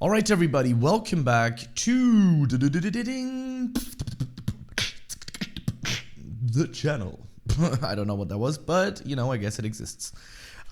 Alright everybody, welcome back to the channel. I don't know what that was, but you know, I guess it exists.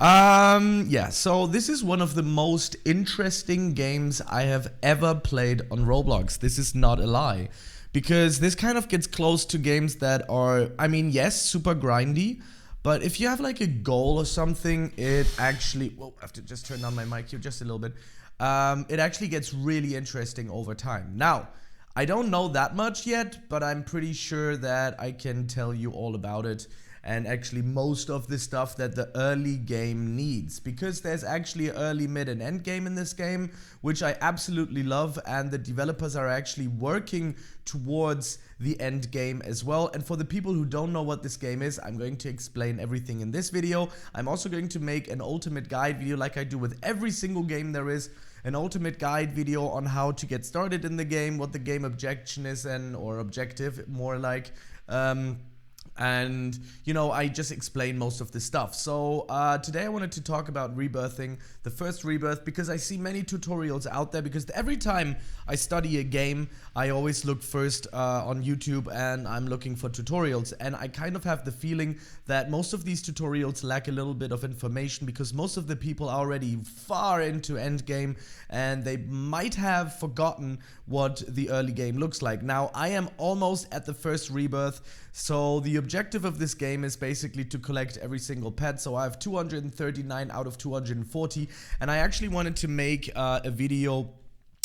Yeah, so this is one of the most interesting games I have ever played on Roblox. This is not a lie, because this kind of gets close to games that are, I mean, yes, super grindy, but if you have like a goal or something, it actually, whoa, I have to just turn down my mic here just a little bit. It actually gets really interesting over time. Now, I don't know that much yet, but I'm pretty sure that I can tell you all about it, and actually most of the stuff that the early game needs, because there's actually early, mid, and end game in this game, which I absolutely love, and the developers are actually working towards the end game as well. And for the people who don't know what this game is, I'm going to explain everything in this video. I'm also going to make an ultimate guide video like I do with every single game there is. An ultimate guide video on how to get started in the game, what the game objection is, or objective more like, and you know, I just explain most of this stuff. So today I wanted to talk about rebirthing, the first rebirth, because I see many tutorials out there, because every time I study a game I always look first on YouTube and I'm looking for tutorials, and I kind of have the feeling that most of these tutorials lack a little bit of information, because most of the people are already far into endgame and they might have forgotten what the early game looks like. Now, I am almost at the first rebirth, so the objective of this game is basically to collect every single pet. So I have 239 out of 240, and I actually wanted to make a video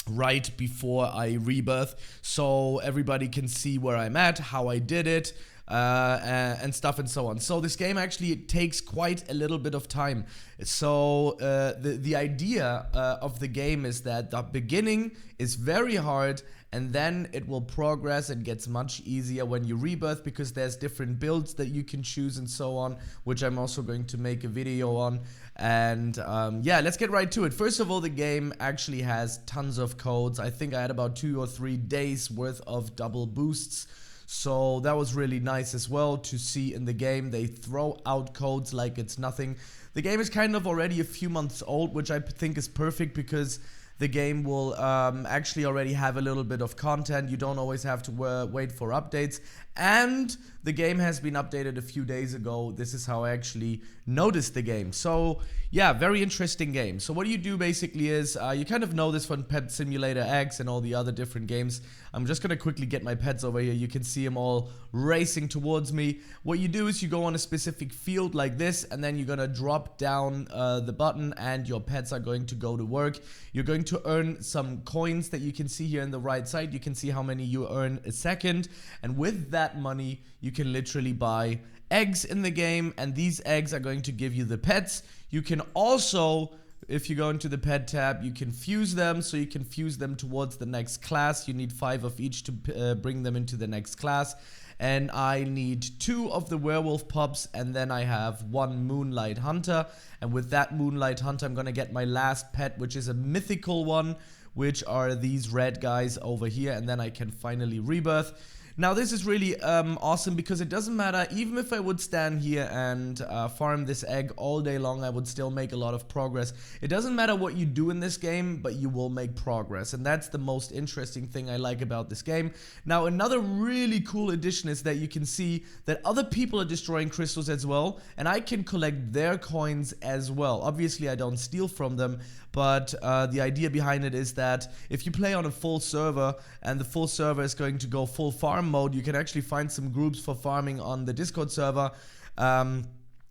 right before I rebirth, so everybody can see where I'm at, how I did it, and stuff and so on. So this game actually takes quite a little bit of time. So the idea of the game is that the beginning is very hard, and then it will progress and gets much easier when you rebirth, because there's different builds that you can choose and so on, which I'm also going to make a video on. And yeah, let's get right to it. First of all, the game actually has tons of codes. I think I had about 2 or 3 days worth of double boosts, so that was really nice as well to see in the game. They throw out codes like it's nothing. The game is kind of already a few months old, which I think is perfect, because the game will actually already have a little bit of content. You don't always have to wait for updates, and the game has been updated a few days ago. This is how I actually noticed the game. So yeah, very interesting game. So what you do basically is, you kind of know this from Pet Simulator X and all the other different games. I'm just gonna quickly get my pets over here. You can see them all racing towards me. What you do is you go on a specific field like this, and then you're gonna drop down the button, and your pets are going to go to work. You're going to earn some coins that you can see here on the right side. You can see how many you earn a second, and with that money you can literally buy eggs in the game, and these eggs are going to give you the pets. You can also, if you go into the pet tab, you can fuse them, so you can fuse them towards the next class. You need 5 of each to bring them into the next class, and I need 2 of the werewolf pups, and then I have 1 moonlight hunter, and with that moonlight hunter I'm gonna get my last pet, which is a mythical one, which are these red guys over here, and then I can finally rebirth. Now this is really awesome, because it doesn't matter, even if I would stand here and farm this egg all day long, I would still make a lot of progress. It doesn't matter what you do in this game, but you will make progress, and that's the most interesting thing I like about this game. Now, another really cool addition is that you can see that other people are destroying crystals as well, and I can collect their coins as well. Obviously I don't steal from them, but the idea behind it is that if you play on a full server, and the full server is going to go full farm mode, you can actually find some groups for farming on the Discord server.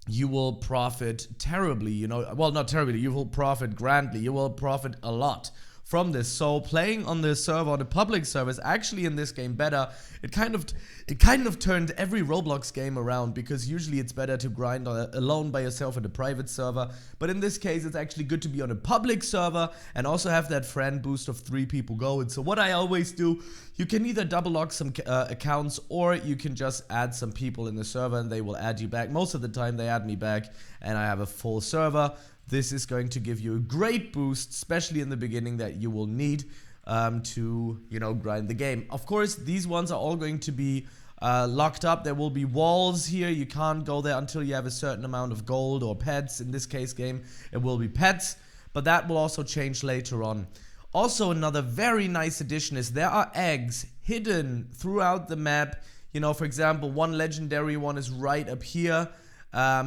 You will profit terribly, you know, well, not terribly, you will profit grandly, you will profit a lot from this. So playing on the server, on the public server, is actually in this game better. It kind of turned every Roblox game around, because usually it's better to grind alone by yourself in a private server, but in this case it's actually good to be on a public server and also have that friend boost of 3 people going. So what I always do, you can either double lock some accounts, or you can just add some people in the server and they will add you back. Most of the time they add me back, and I have a full server. This is going to give you a great boost, especially in the beginning, that you will need to, you know, grind the game. Of course, these ones are all going to be locked up. There will be walls here. You can't go there until you have a certain amount of gold or pets. In this case game, it will be pets, but that will also change later on. Also, another very nice addition is there are eggs hidden throughout the map. You know, for example, one legendary one is right up here.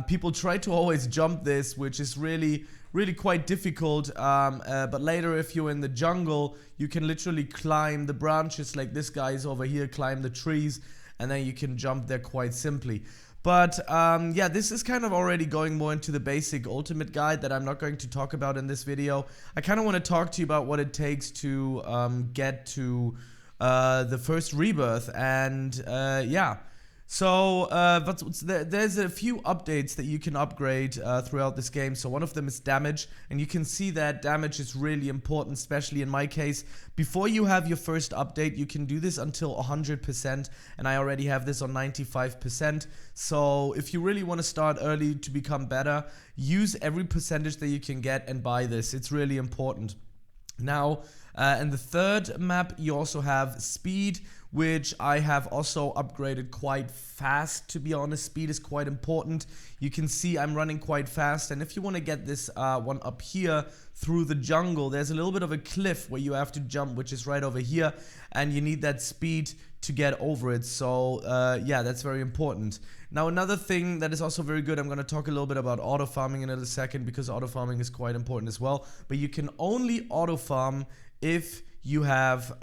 People try to always jump this, which is really quite difficult. But later, if you're in the jungle, you can literally climb the branches like this guy is over here, climb the trees, and then you can jump there quite simply. But yeah, this is kind of already going more into the basic ultimate guide that I'm not going to talk about in this video. I kind of want to talk to you about what it takes to get to the first rebirth. And yeah, so but there's a few updates that you can upgrade throughout this game. So one of them is damage, and you can see that damage is really important, especially in my case. Before you have your first update, you can do this until 100%, and I already have this on 95%. So if you really want to start early to become better, use every percentage that you can get and buy this. It's really important. Now, in the third map, you also have speed, which I have also upgraded quite fast. To be honest, speed is quite important. You can see I'm running quite fast, and if you want to get this one up here through the jungle, there's a little bit of a cliff where you have to jump, which is right over here, and you need that speed to get over it. So yeah, that's very important. Now, another thing that is also very good, I'm going to talk a little bit about auto farming in a second, because auto farming is quite important as well. But you can only auto farm if you have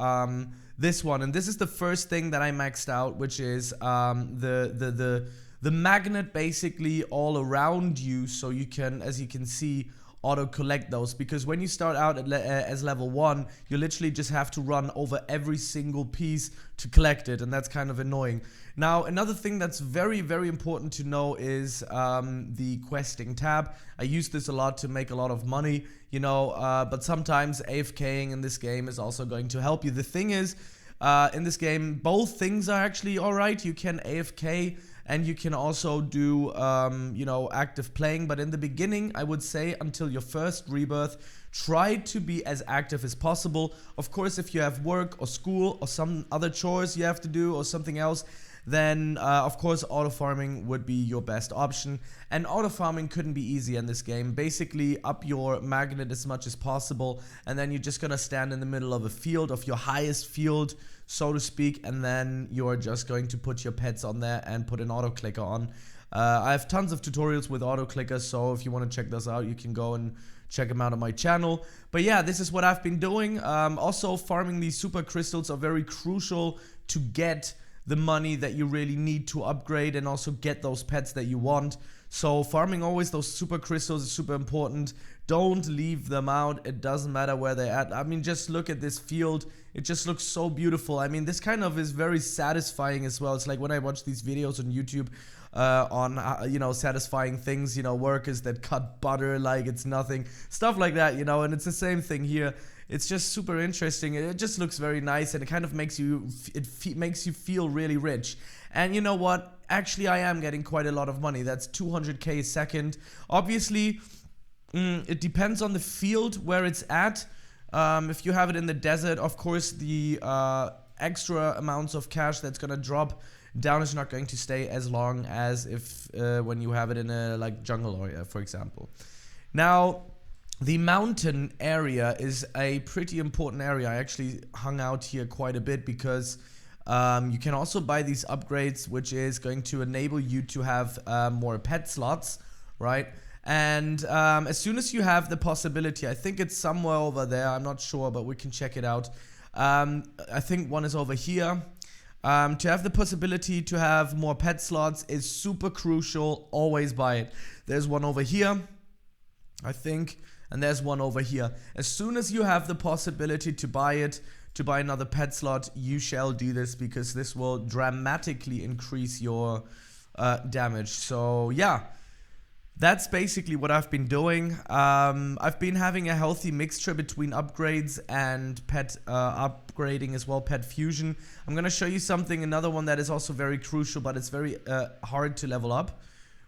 this one, and this is the first thing that I maxed out, which is the magnet basically all around you, so you can, as you can see, auto collect those. Because when you start out at as level 1, you literally just have to run over every single piece to collect it, and that's kind of annoying. Now, another thing that's very important to know is the questing tab. I use this a lot to make a lot of money, you know, but sometimes AFKing in this game is also going to help you. The thing is, in this game, both things are actually alright. You can AFK and you can also do, you know, active playing. But in the beginning, I would say until your first rebirth, try to be as active as possible. Of course, if you have work or school or some other chores you have to do or something else, then of course auto farming would be your best option. And auto farming couldn't be easy in this game. Basically, up your magnet as much as possible, and then you're just gonna stand in the middle of a field, of your highest field, so to speak, and then you're just going to put your pets on there and put an auto clicker on. I have tons of tutorials with auto clickers, so if you want to check those out, you can go and check them out on my channel. But yeah, this is what I've been doing. Also, farming these super crystals are very crucial to get the money that you really need to upgrade and also get those pets that you want. So farming always those super crystals is super important. Don't leave them out. It doesn't matter where they're at. I mean, just look at this field. It just looks so beautiful. I mean, this kind of is very satisfying as well. It's like when I watch these videos on YouTube on, you know, satisfying things, you know, workers that cut butter like it's nothing, stuff like that, you know, and it's the same thing here. It's just super interesting. It just looks very nice, and it kind of makes you, makes you feel really rich. And you know what? Actually, I am getting quite a lot of money. That's 200k a second. Obviously, it depends on the field where it's at. If you have it in the desert, of course, the extra amounts of cash that's gonna drop down is not going to stay as long as if when you have it in a like jungle area, for example. Now, the mountain area is a pretty important area. I actually hung out here quite a bit because you can also buy these upgrades, which is going to enable you to have more pet slots, right? And as soon as you have the possibility, I think it's somewhere over there, I'm not sure, but we can check it out. I think one is over here. To have the possibility to have more pet slots is super crucial. Always buy it. There's one over here, I think, and there's one over here. As soon as you have the possibility to buy it, to buy another pet slot, you shall do this, because this will dramatically increase your damage. So yeah, that's basically what I've been doing. I've been having a healthy mixture between upgrades and pet upgrading as well, pet fusion. I'm gonna show you something, another one that is also very crucial, but it's very hard to level up,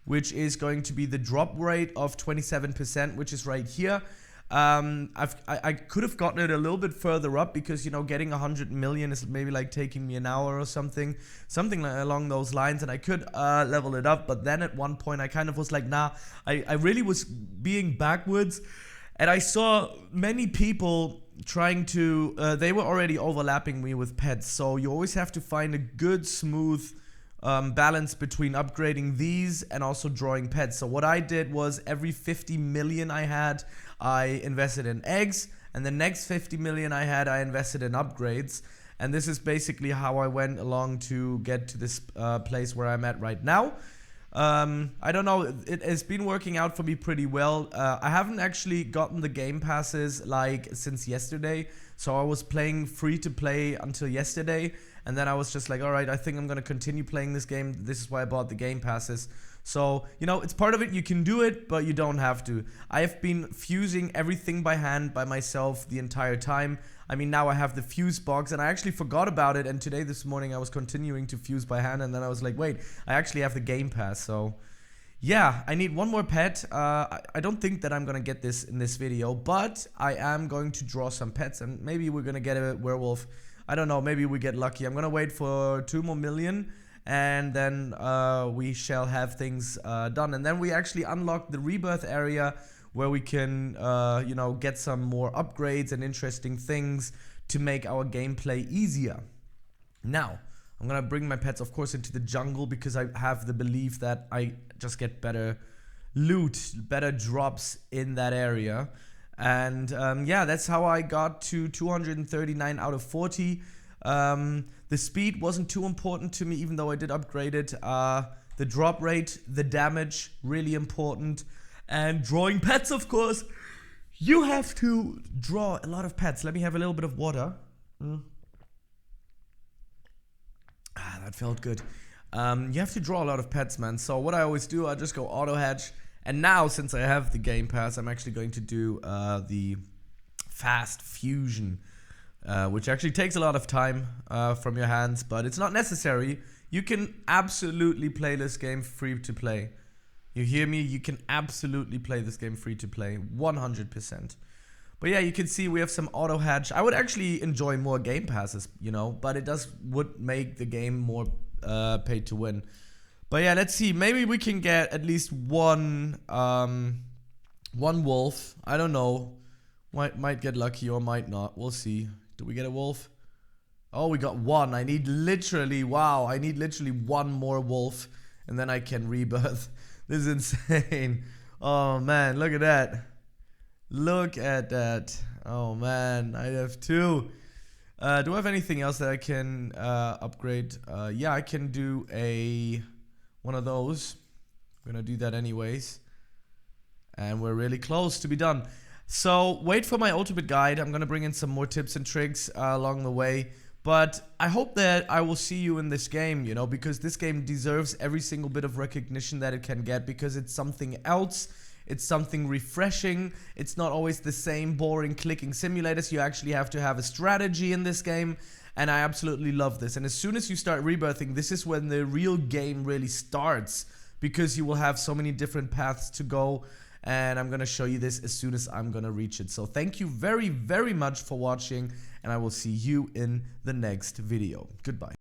which is going to be the drop rate of 27%, which is right here. I could have gotten it a little bit further up, because, you know, getting 100 million is maybe like taking me an hour or something along those lines, and I could level it up. But then at one point I kind of was like, nah, I really was being backwards, and I saw many people trying to, they were already overlapping me with pets, so you always have to find a good, smooth balance between upgrading these and also drawing pets. So what I did was every 50 million I had, I invested in eggs, and the next 50 million I had, I invested in upgrades. And this is basically how I went along to get to this place where I'm at right now. I don't know, it has been working out for me pretty well. I haven't actually gotten the game passes like since yesterday, so I was playing free to play until yesterday, and then I was just like, alright, I think I'm gonna continue playing this game. This is why I bought the game passes. So, you know, it's part of it, you can do it, but you don't have to. I have been fusing everything by hand by myself the entire time. I mean, now I have the fuse box, and I actually forgot about it, and today, this morning, I was continuing to fuse by hand, and then I was like, wait, I actually have the game pass, so yeah, I need one more pet. I don't think that I'm gonna get this in this video, but I am going to draw some pets, and maybe we're gonna get a werewolf. I don't know, maybe we get lucky. I'm gonna wait for 2 more million, and then we shall have things done, and then we actually unlock the rebirth area, where we can, you know, get some more upgrades and interesting things to make our gameplay easier. Now, I'm gonna bring my pets, of course, into the jungle, because I have the belief that I just get better loot, better drops in that area. And yeah, that's how I got to 239 out of 40. The speed wasn't too important to me, even though I did upgrade it. The drop rate, the damage, really important. And drawing pets, of course. You have to draw a lot of pets. Let me have a little bit of water. That felt good. You have to draw a lot of pets, man. So what I always do, I just go auto hatch. And now, since I have the game pass, I'm actually going to do the fast fusion, which actually takes a lot of time from your hands, but it's not necessary. You can absolutely play this game free to play. You hear me? You can absolutely play this game free to play, 100%. But yeah, you can see we have some auto hatch. I would actually enjoy more game passes, you know, but it would make the game more pay to win. But yeah, let's see. Maybe we can get at least one wolf. I don't know. Might get lucky or might not. We'll see. Do we get a wolf? Oh, we got one. I need literally one more wolf, and then I can rebirth. This is insane. Oh man, look at that. Look at that. Oh man, I have 2. Do I have anything else that I can upgrade? Yeah, I can do one of those. I'm gonna do that anyways. And we're really close to be done. So wait for my ultimate guide. I'm gonna bring in some more tips and tricks along the way. But I hope that I will see you in this game, you know, because this game deserves every single bit of recognition that it can get, because it's something else. It's something refreshing. It's not always the same boring clicking simulators. You actually have to have a strategy in this game, and I absolutely love this. And as soon as you start rebirthing, this is when the real game really starts, because you will have so many different paths to go. And I'm gonna show you this as soon as I'm gonna reach it. So thank you very, very much for watching, and I will see you in the next video. Goodbye.